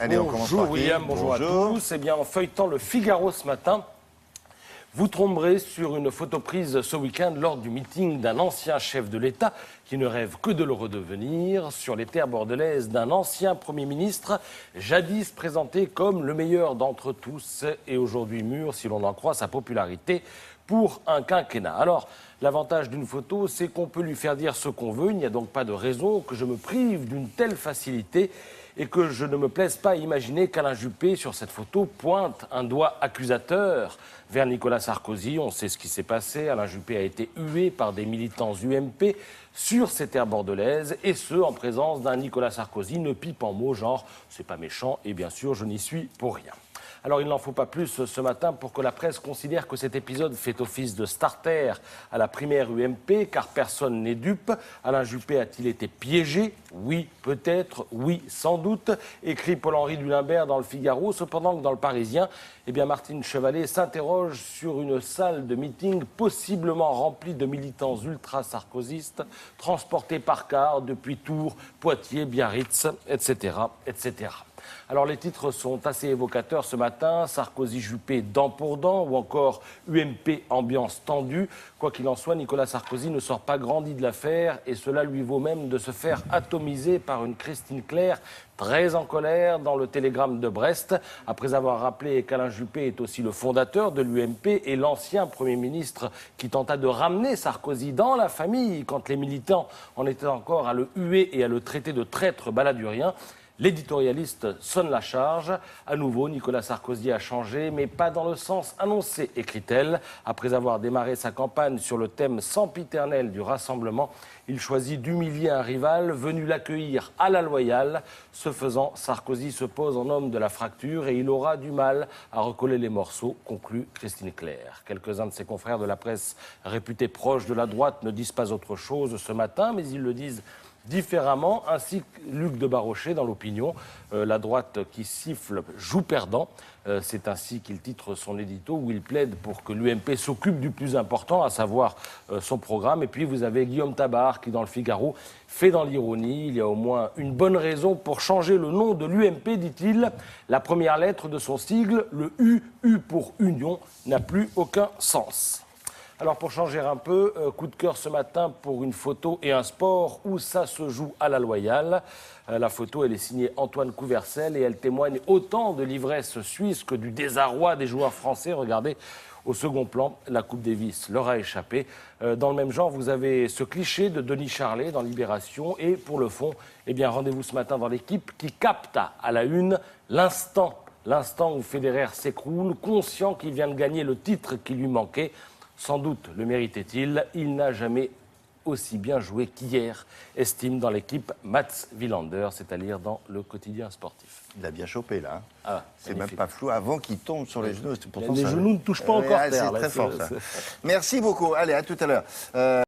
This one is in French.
Allez, on commence Bonjour par qui? William, bonjour à tous. Eh bien, en feuilletant le Figaro ce matin, vous tomberez sur une photo prise ce week-end lors du meeting d'un ancien chef de l'État qui ne rêve que de le redevenir, sur les terres bordelaises d'un ancien Premier ministre, jadis présenté comme le meilleur d'entre tous et aujourd'hui mûr, si l'on en croit sa popularité, pour un quinquennat. Alors, l'avantage d'une photo, c'est qu'on peut lui faire dire ce qu'on veut. Il n'y a donc pas de raison que je me prive d'une telle facilité et que je ne me plaise pas à imaginer qu'Alain Juppé, sur cette photo, pointe un doigt accusateur vers Nicolas Sarkozy. On sait ce qui s'est passé. Alain Juppé a été hué par des militants UMP sur ces terres bordelaises, et ce, en présence d'un Nicolas Sarkozy ne pipe en mots genre « c'est pas méchant » et bien sûr, je n'y suis pour rien. Alors, il n'en faut pas plus ce matin pour que la presse considère que cet épisode fait office de starter à la primaire UMP, car personne n'est dupe. Alain Juppé a-t-il été piégé? Oui, peut-être, oui, sans doute, écrit Paul-Henri Dulimbert dans le Figaro. Cependant que dans le Parisien, eh bien, Martine Chevalet s'interroge sur une salle de meeting possiblement remplie de militants ultra-sarkozystes, transportés par car depuis Tours, Poitiers, Biarritz, etc., etc. Alors les titres sont assez évocateurs ce matin, Sarkozy-Juppé dent pour dent ou encore UMP ambiance tendue. Quoi qu'il en soit, Nicolas Sarkozy ne sort pas grandi de l'affaire et cela lui vaut même de se faire atomiser par une Christine Claire très en colère dans le télégramme de Brest, après avoir rappelé qu'Alain Juppé est aussi le fondateur de l'UMP et l'ancien Premier ministre qui tenta de ramener Sarkozy dans la famille quand les militants en étaient encore à le huer et à le traiter de traître baladurien. L'éditorialiste sonne la charge. À nouveau, Nicolas Sarkozy a changé, mais pas dans le sens annoncé, écrit-elle. Après avoir démarré sa campagne sur le thème sempiternel du rassemblement, il choisit d'humilier un rival venu l'accueillir à la loyale. Ce faisant, Sarkozy se pose en homme de la fracture et il aura du mal à recoller les morceaux, conclut Christine Claire. Quelques-uns de ses confrères de la presse réputés proches de la droite ne disent pas autre chose ce matin, mais ils le disent différemment, ainsi que Luc de Barrochet dans l'Opinion. La droite qui siffle joue perdant. C'est ainsi qu'il titre son édito où il plaide pour que l'UMP s'occupe du plus important, à savoir son programme. Et puis vous avez Guillaume Tabar qui, dans le Figaro, fait dans l'ironie. Il y a au moins une bonne raison pour changer le nom de l'UMP, dit-il. La première lettre de son sigle, le U, U pour Union, n'a plus aucun sens. Alors pour changer un peu, coup de cœur ce matin pour une photo et un sport où ça se joue à la loyale. La photo, elle est signée Antoine Couvercel et elle témoigne autant de l'ivresse suisse que du désarroi des joueurs français. Regardez, au second plan, la Coupe Davis leur a échappé. Dans le même genre, vous avez ce cliché de Denis Charlet dans Libération. Et pour le fond, eh bien, rendez-vous ce matin dans l'équipe qui capte à la une l'instant où Federer s'écroule, conscient qu'il vient de gagner le titre qui lui manquait. Sans doute le méritait-il, il n'a jamais aussi bien joué qu'hier, estime dans l'équipe Mats Wilander, c'est à dire dans le quotidien sportif. Il a bien chopé là. Ah, c'est même pas flou avant qu'il tombe sur les genoux. Les genoux ne touchent pas encore terre. C'est très fort ça. Merci beaucoup. Allez, à tout à l'heure.